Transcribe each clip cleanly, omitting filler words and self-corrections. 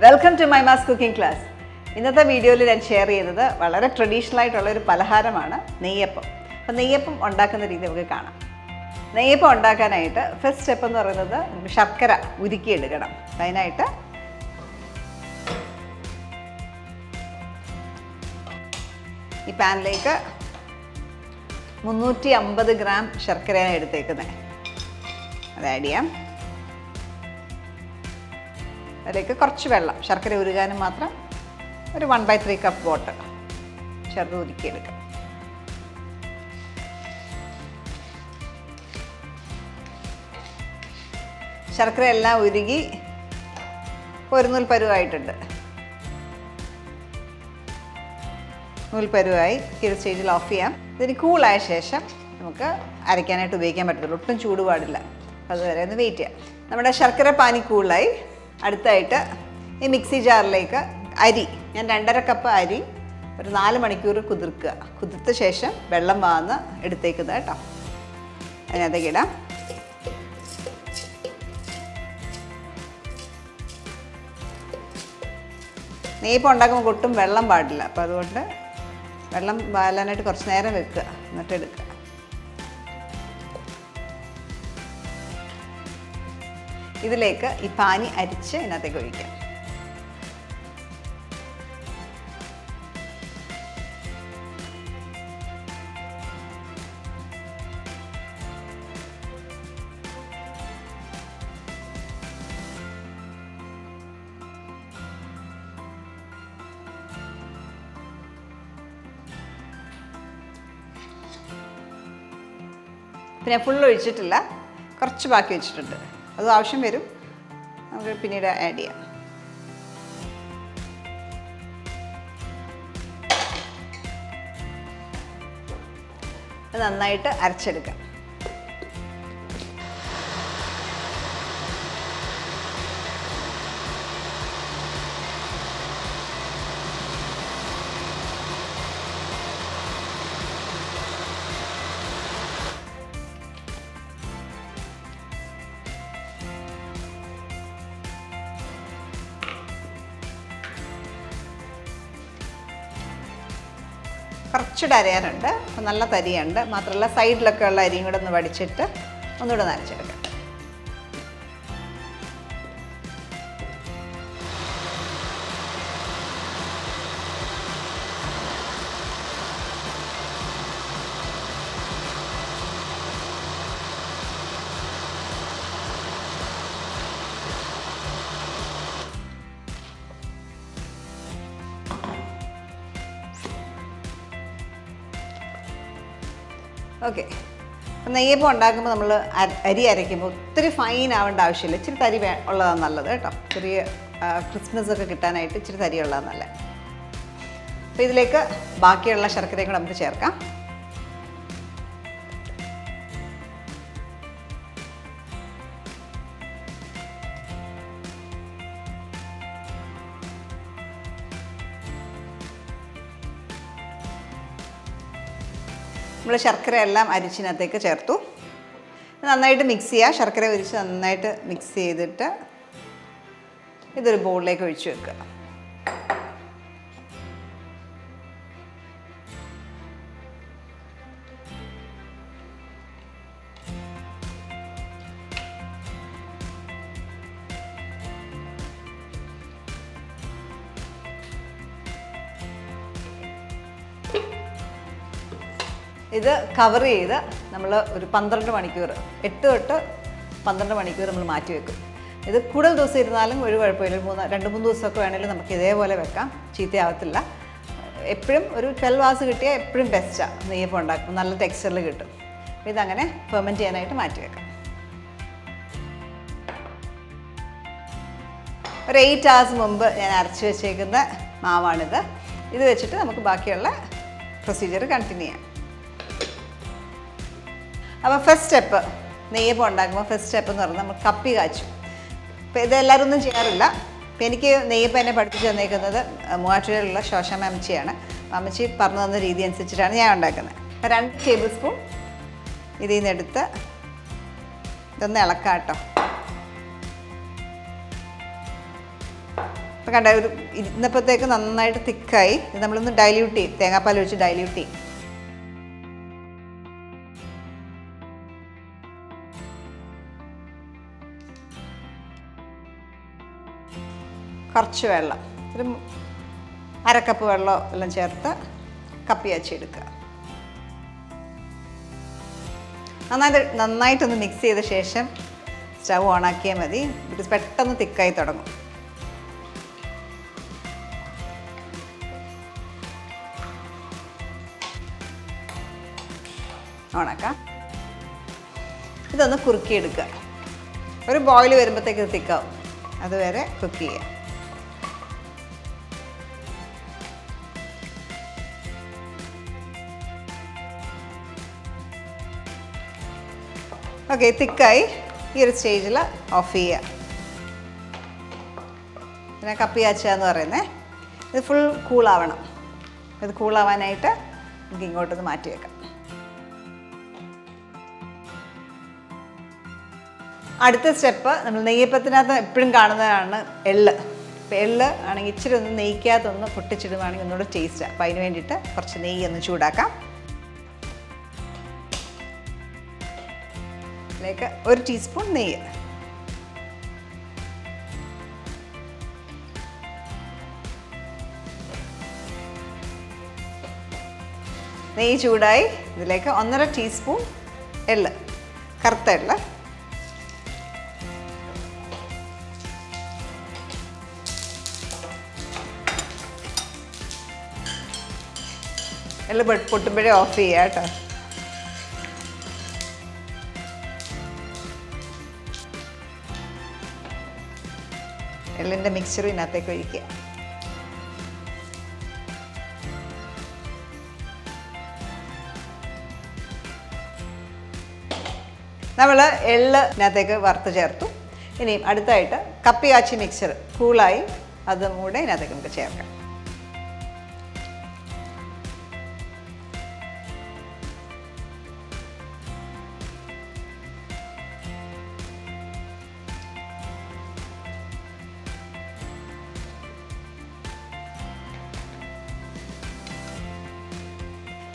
Welcome to മൈമാസ് cooking class. ഇന്നത്തെ വീഡിയോയിൽ ഞാൻ ഷെയർ ചെയ്യുന്നത് വളരെ ട്രഡീഷണൽ ആയിട്ടുള്ളൊരു പലഹാരമാണ് നെയ്യപ്പം. അപ്പോൾ നെയ്യപ്പം ഉണ്ടാക്കുന്ന രീതി നമുക്ക് കാണാം. നെയ്യപ്പം ഉണ്ടാക്കാനായിട്ട് ഫസ്റ്റ് സ്റ്റെപ്പ് എന്ന് പറയുന്നത് ശർക്കര ഉരുക്കിയെടുക്കണം. അതിനായിട്ട് ഈ പാനിലേക്ക് 350 ഗ്രാം ശർക്കരയാണ് എടുത്തേക്കുന്നത്. അത് ആഡ് ചെയ്യാം. അതിലേക്ക് കുറച്ച് വെള്ളം, ശർക്കര ഉരുകാനും മാത്രം ഒരു 1/3 കപ്പ് വാട്ടർ ചേർത്ത് ഉരുക്കിയെടുക്കാം. ശർക്കര എല്ലാം ഉരുകി ഒരു നൂൽപ്പരുവായിട്ടുണ്ട്. നൂൽപ്പരുവായി ഈ സ്റ്റേജിൽ ഓഫ് ചെയ്യാം. ഇതിന് കൂളായ ശേഷം നമുക്ക് അരയ്ക്കാനായിട്ട് ഉപയോഗിക്കാൻ പറ്റത്തുള്ളൂ. ഒട്ടും ചൂട് പാടില്ല. അതുവരെ ഒന്ന് വെയിറ്റ് ചെയ്യാം. നമ്മുടെ ശർക്കര പാനി കൂളായി. അടുത്തായിട്ട് ഈ മിക്സി ജാറിലേക്ക് അരി, ഞാൻ 2.5 കപ്പ് അരി ഒരു 4 മണിക്കൂർ കുതിർക്കുക. കുതിർത്ത ശേഷം വെള്ളം വാർന്ന് എടുത്തേക്കുന്നത് കേട്ടോ. അതിനകത്തേക്ക് ഇടാം. നെയ്യപ്പം ഉണ്ടാക്കുമ്പോൾ ഒട്ടും വെള്ളം പാടില്ല. അപ്പോൾ അതുകൊണ്ട് വെള്ളം വാലാനായിട്ട് കുറച്ച് നേരം വെക്കുക, എന്നിട്ട് എടുക്കുക. ഇതിലേക്ക് ഈ പാനി അരിച്ച് ഇതിനകത്തേക്ക് ഒഴിക്കാം. പിന്നെ ഫുൾ ഒഴിച്ചിട്ടില്ല, കുറച്ച് ബാക്കി വെച്ചിട്ടുണ്ട്. അത് ആവശ്യം വരും, നമുക്ക് പിന്നീട് ആഡ് ചെയ്യാം. അത് നന്നായിട്ട് അരച്ചെടുക്കാം. കുറച്ചുകൂടെ അരയാനുണ്ട്. അപ്പം നല്ല തരിയുണ്ട്. മാത്രമല്ല സൈഡിലൊക്കെ ഉള്ള അരിയും കൂടെ ഒന്ന് വടിച്ചിട്ട് ഒന്നുകൂടെ നനച്ചെടുക്കാം. ഓക്കെ, നെയ്യപ്പം ഉണ്ടാക്കുമ്പോൾ നമ്മൾ അരി അരയ്ക്കുമ്പോൾ ഒത്തിരി ഫൈൻ ആവേണ്ട ആവശ്യമില്ല. ഇച്ചിരി തരി ഉള്ളതാണ് നല്ലത് കേട്ടോ. ചെറിയ ക്രിസ്മസ് ഒക്കെ കിട്ടാനായിട്ട് ഇച്ചിരി തരി ഉള്ളതാണ് നല്ലത്. അപ്പോൾ ഇതിലേക്ക് ബാക്കിയുള്ള ശർക്കരയും കൂടെ നമുക്ക് ചേർക്കാം. നമ്മൾ ശർക്കര എല്ലാം അരിച്ചിനകത്തേക്ക് ചേർത്തു. നന്നായിട്ട് മിക്സ് ചെയ്യുക. ശർക്കര ഉരിച്ച് നന്നായിട്ട് മിക്സ് ചെയ്തിട്ട് ഇതൊരു ബൗളിലേക്ക് ഒഴിച്ചു വെക്കുക. ഇത് കവർ ചെയ്ത് നമ്മൾ ഒരു 12 മണിക്കൂർ, 8 തൊട്ട് 12 മണിക്കൂർ നമ്മൾ മാറ്റി വെക്കും. ഇത് കൂടുതൽ ദിവസം ഇരുന്നാലും ഒരു കുഴപ്പമില്ല. 2-3 ദിവസമൊക്കെ വേണമെങ്കിലും നമുക്ക് ഇതേപോലെ വെക്കാം, ചീത്തയാവത്തില്ല. എപ്പോഴും ഒരു 12 hours കിട്ടിയാൽ എപ്പോഴും ബെസ്റ്റാണ്. നെയ്യപ്പം ഉണ്ടാക്കും, നല്ല ടെക്സ്ചറിൽ കിട്ടും. ഇതങ്ങനെ ഫെർമെൻറ്റ് ചെയ്യാനായിട്ട് മാറ്റി വെക്കാം. ഒരു 8 hours മുമ്പ് ഞാൻ അരച്ച് വെച്ചേക്കുന്ന മാവാണിത്. ഇത് വെച്ചിട്ട് നമുക്ക് ബാക്കിയുള്ള പ്രൊസീജിയർ കണ്ടിന്യൂ ചെയ്യാം. അപ്പോൾ ഫസ്റ്റ് സ്റ്റെപ്പ്, നെയ്യപ്പം ഉണ്ടാക്കുമ്പോൾ ഫസ്റ്റ് സ്റ്റെപ്പ് എന്ന് പറഞ്ഞാൽ നമ്മൾ കപ്പി കാച്ചും. അപ്പോൾ ഇതെല്ലാവരും ഒന്നും ചെയ്യാറില്ല. അപ്പോൾ എനിക്ക് നെയ്യപ്പം എന്നെ പഠിപ്പിച്ച് തന്നേക്കുന്നത് മൂവാറ്റുപുഴയിലുള്ള ശോശാമ്മ അമ്മച്ചിയാണ്. അമ്മച്ചി പറഞ്ഞു തന്ന രീതി അനുസരിച്ചിട്ടാണ് ഞാൻ ഉണ്ടാക്കുന്നത്. അപ്പോൾ 2 ടേബിൾ സ്പൂൺ ഇതിൽ നിന്ന് എടുത്ത് ഇതൊന്ന് ഇളക്കാം കേട്ടോ. കണ്ട ഒരു ഇന്നപ്പോഴത്തേക്ക് നന്നായിട്ട് തിക്കായി. ഇത് നമ്മളൊന്ന് ഡൈല്യൂട്ട് ചെയ്യും, തേങ്ങാപ്പാൽ ഒഴിച്ച് ഡൈല്യൂട്ട് ചെയ്യും. കുറച്ച് വെള്ളം, ഒരു 1/2 കപ്പ് വെള്ളം എല്ലാം ചേർത്ത് കപ്പി കാച്ചിയെടുക്കുക. നന്നായിട്ടൊന്ന് മിക്സ് ചെയ്ത ശേഷം സ്റ്റവ് ഓണാക്കിയാൽ മതി. ഇത് പെട്ടെന്ന് തിക്കായി തുടങ്ങും. ഓണാക്കാം. ഇതൊന്ന് കുറുക്കിയെടുക്കുക. ഒരു ബോയിൽ വരുമ്പോഴത്തേക്ക് ഇത് തിക്കാവും. അതുവരെ കുക്ക് ചെയ്യുക. ഓക്കെ, തിക്കായി. ഈ ഒരു സ്റ്റേജിൽ ഓഫ് ചെയ്യുക. പിന്നെ കപ്പി കാച്ചുക എന്ന് പറയുന്നത് ഇത് ഫുൾ കൂളാവണം. ഇത് കൂളാവാനായിട്ട് നമുക്ക് ഇങ്ങോട്ടൊന്ന് മാറ്റി വെക്കാം. അടുത്ത സ്റ്റെപ്പ്, നമ്മൾ നെയ്യപ്പത്തിനകത്ത് എപ്പോഴും കാണുന്നതാണ് എള്ള്. അപ്പോൾ എള്ള് ആണെങ്കിൽ ഇച്ചിരി ഒന്ന് നെയ്ക്കകത്തൊന്ന് പൊട്ടിച്ചിടുകയാണെങ്കിൽ ഒന്നുകൂടെ ടേസ്റ്റ്. അപ്പോൾ അതിന് വേണ്ടിയിട്ട് കുറച്ച് നെയ്യ് ഒന്ന് ചൂടാക്കാം. അതിലേക്ക് 1 ടീസ്പൂൺ നെയ്യ്. നെയ്യ് ചൂടായി. ഇതിലേക്ക് 1.5 ടീസ്പൂൺ എള്ള്, കറുത്ത എള്ള്. എള്ള് പൊട്ടുമ്പോഴേ ഓഫ് ചെയ്യുക കേട്ടോ. എള്ളിൻ്റെ മിക്സ്ചറും ഇതിനകത്തേക്ക് ഒഴിക്കുക. നമ്മൾ എള്ളിനകത്തേക്ക് വറുത്ത് ചേർത്തു. ഇനിയും അടുത്തായിട്ട് കപ്പി കാച്ചി മിക്സ്ചർ കൂളായി, അതും കൂടെ ഇതിനകത്തേക്ക് നമുക്ക് ചേർക്കാം.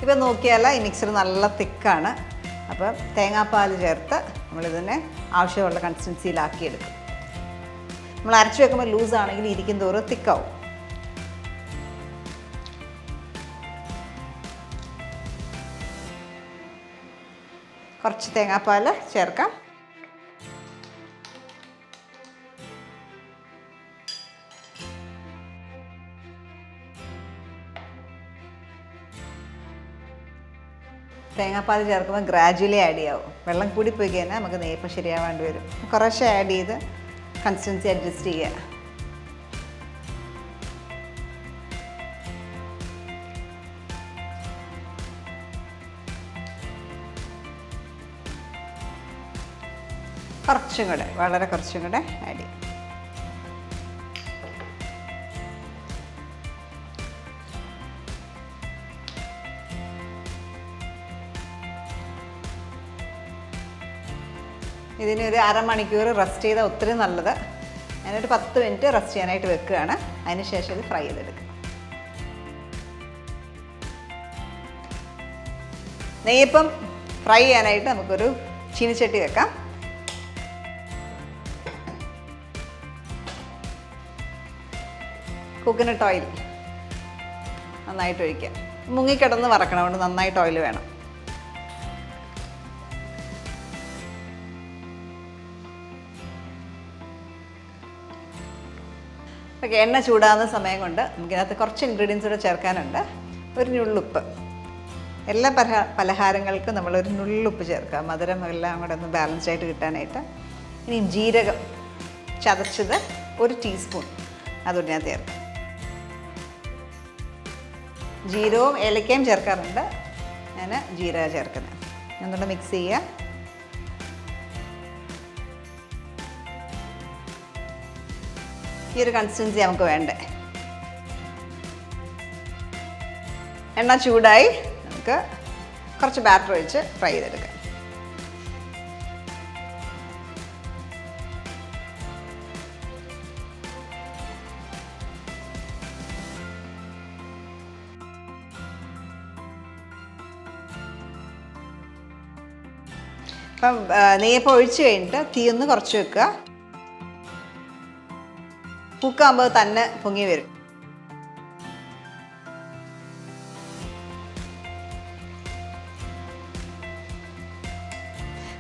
ഇപ്പം നോക്കിയാൽ ഈ മിക്സർ നല്ല തിക്കാണ്. അപ്പം തേങ്ങാപ്പാൽ ചേർത്ത് നമ്മളിതിനെ ആവശ്യമുള്ള കൺസിസ്റ്റൻസിയിലാക്കിയെടുക്കും. നമ്മൾ അരച്ച് വെക്കുമ്പോൾ ലൂസാണെങ്കിൽ ഇരിക്കും തോറും തിക്കാവും. കുറച്ച് തേങ്ങാപ്പാൽ ചേർക്കാം. തേങ്ങാപ്പാൽ ചേർക്കുമ്പോൾ ഗ്രാജുവലി ആഡ് ചെയ്യാവും. വെള്ളം കൂടി പോയി കഴിഞ്ഞാൽ നമുക്ക് നെയ്യപ്പം ശരിയാവേണ്ടി വരും. കുറേശ്ശെ ആഡ് ചെയ്ത് കൺസിസ്റ്റൻസി അഡ്ജസ്റ്റ് ചെയ്യുക. കുറച്ചും കൂടെ, വളരെ കുറച്ചും കൂടെ ആഡ് ചെയ്യും. ഇതിന് ഒരു 1/2 മണിക്കൂർ റെസ്റ്റ് ചെയ്താൽ ഒത്തിരി നല്ലത്. ഞാനൊരു 10 മിനിറ്റ് റെസ്റ്റ് ചെയ്യാനായിട്ട് വെക്കുകയാണ്. അതിന് ശേഷം ഇത് ഫ്രൈ ചെയ്തെടുക്കുക. നെയ്യപ്പം ഫ്രൈ ചെയ്യാനായിട്ട് നമുക്കൊരു ചീനിച്ചട്ടി വെക്കാം. കോക്കനട്ട് ഓയിൽ നന്നായിട്ട് ഒഴിക്കുക. മുങ്ങിക്കിടന്ന് വറക്കണം, അതുകൊണ്ട് നന്നായിട്ട് ഓയിൽ വേണം. ഓക്കെ, എണ്ണ ചൂടാകുന്ന സമയം കൊണ്ട് നമുക്കിതിനകത്ത് കുറച്ച് ഇൻഗ്രീഡിയൻസ് കൂടെ ചേർക്കാനുണ്ട്. ഒരു നുള്ളുപ്പ്. എല്ലാ പലഹാരങ്ങൾക്കും നമ്മളൊരു നുള്ളുപ്പ് ചേർക്കുക, മധുരം എല്ലാം കൂടെ ഒന്ന് ബാലൻസ് ആയിട്ട് കിട്ടാനായിട്ട്. ഇനി ജീരകം ചതച്ചത് 1 ടീസ്പൂൺ അതുകൊണ്ട് ഞാൻ ചേർക്കാം. ജീരകവും ഏലക്കയും ചേർക്കാറുണ്ട്, ഞാൻ ജീരകം ചേർക്കുന്നത്. ഒന്നുകൂടെ മിക്സ് ചെയ്യുക. ഈ ഒരു കൺസിസ്റ്റൻസി നമുക്ക് വേണ്ടേ. എണ്ണ ചൂടായി, നമുക്ക് കുറച്ച് ബാറ്റർ ഒഴിച്ച് ഫ്രൈ ചെയ്തെടുക്കാം. അപ്പം നെയ്യപ്പം ഒഴിച്ച് കഴിഞ്ഞിട്ട് തീ ഒന്ന് കുറച്ച് വെക്കുക. കുക്കാകുമ്പോൾ തന്നെ പൊങ്ങി വരും.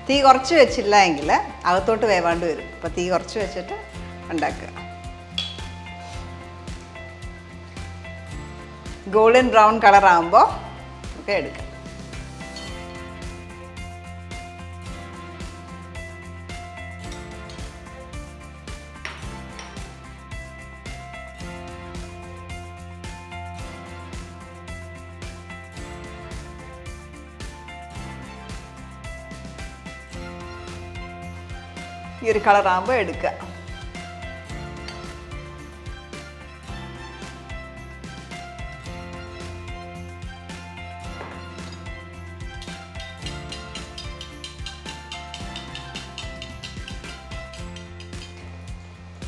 തീ കുറച്ച് വെച്ചില്ല എങ്കിൽ അകത്തോട്ട് വേവാണ്ട് വരും. അപ്പോൾ തീ കുറച്ച് വെച്ചിട്ട് ഉണ്ടാക്കുക. ഗോൾഡൻ ബ്രൗൺ കളർ ആകുമ്പോൾ നമുക്ക് എടുക്കാം. ഈ ഒരു കളറാകുമ്പോൾ എടുക്കുക.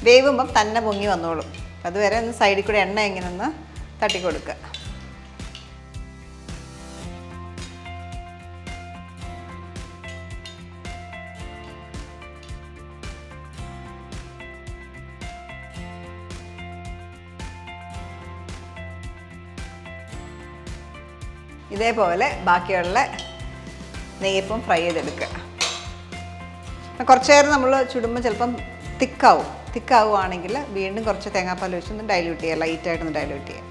വേവുമ്പം തന്നെ പൊങ്ങി വന്നോളും. അതുവരെ ഒന്ന് സൈഡിൽ കൂടെ എണ്ണ ഇങ്ങനെ ഒന്ന് തട്ടിക്കൊടുക്കുക. ഇതേപോലെ ബാക്കിയുള്ള നെയ്യപ്പം ഫ്രൈ ചെയ്തെടുക്കുക. കുറച്ച് നേരം നമ്മൾ ചുടുമ്പോൾ ചിലപ്പം തിക്കാവുകയാണെങ്കിൽ വീണ്ടും കുറച്ച് തേങ്ങാപ്പാൽ വെച്ചൊന്ന് ഡൈല്യൂട്ട് ചെയ്യുക, ലൈറ്റായിട്ടൊന്ന് ഡൈല്യൂട്ട് ചെയ്യുക.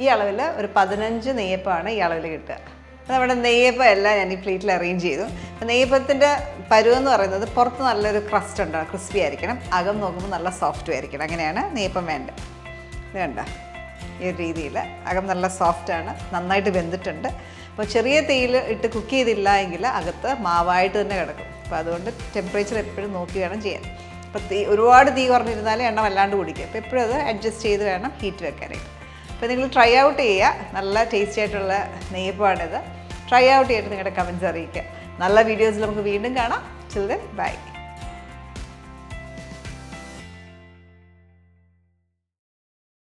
ഈ അളവിൽ ഒരു 15 നെയ്യപ്പമാണ് ഈ അളവിൽ കിട്ടുക. അപ്പോൾ നമ്മുടെ നെയ്യപ്പം എല്ലാം ഞാൻ ഈ പ്ലേറ്റിൽ അറേഞ്ച് ചെയ്തു. അപ്പോൾ നെയ്യപ്പത്തിൻ്റെ പരുവെന്ന് പറയുന്നത് പുറത്ത് നല്ലൊരു ക്രസ്റ്റ് ഉണ്ടാകും, ക്രിസ്പി ആയിരിക്കണം. അകം നോക്കുമ്പോൾ നല്ല സോഫ്റ്റും ആയിരിക്കണം. അങ്ങനെയാണ് നെയ്യപ്പം വേണ്ടത്. ഇത് കണ്ട ഈ ഒരു രീതിയിൽ അകം നല്ല സോഫ്റ്റാണ്, നന്നായിട്ട് വെന്തിട്ടുണ്ട്. അപ്പോൾ ചെറിയ തീയിൽ ഇട്ട് കുക്ക് ചെയ്തില്ല എങ്കിൽ അകത്ത് മാവായിട്ട് തന്നെ കിടക്കും. അപ്പോൾ അതുകൊണ്ട് ടെമ്പറേച്ചർ എപ്പോഴും നോക്കി വേണം ചെയ്യാൻ. അപ്പോൾ ഒരുപാട് തീ കുറഞ്ഞിരുന്നാലും എണ്ണ വല്ലാണ്ട് കുടിക്കും. അപ്പോൾ എപ്പോഴും അത് അഡ്ജസ്റ്റ് ചെയ്ത് വേണം ഹീറ്റ് വെക്കാനായിട്ട്. അപ്പോൾ നിങ്ങൾ ട്രൈ ഔട്ട് ചെയ്യുക. നല്ല ടേസ്റ്റി ആയിട്ടുള്ള നെയ്യപ്പമാണിത്. ട്രൈ ഔട്ട് ചെയ്തിട്ട് നിങ്ങളുടെ കമൻറ്റ്സ് അറിയിക്കുക. നല്ല വീഡിയോസിൽ നമുക്ക് വീണ്ടും കാണാം. Children by.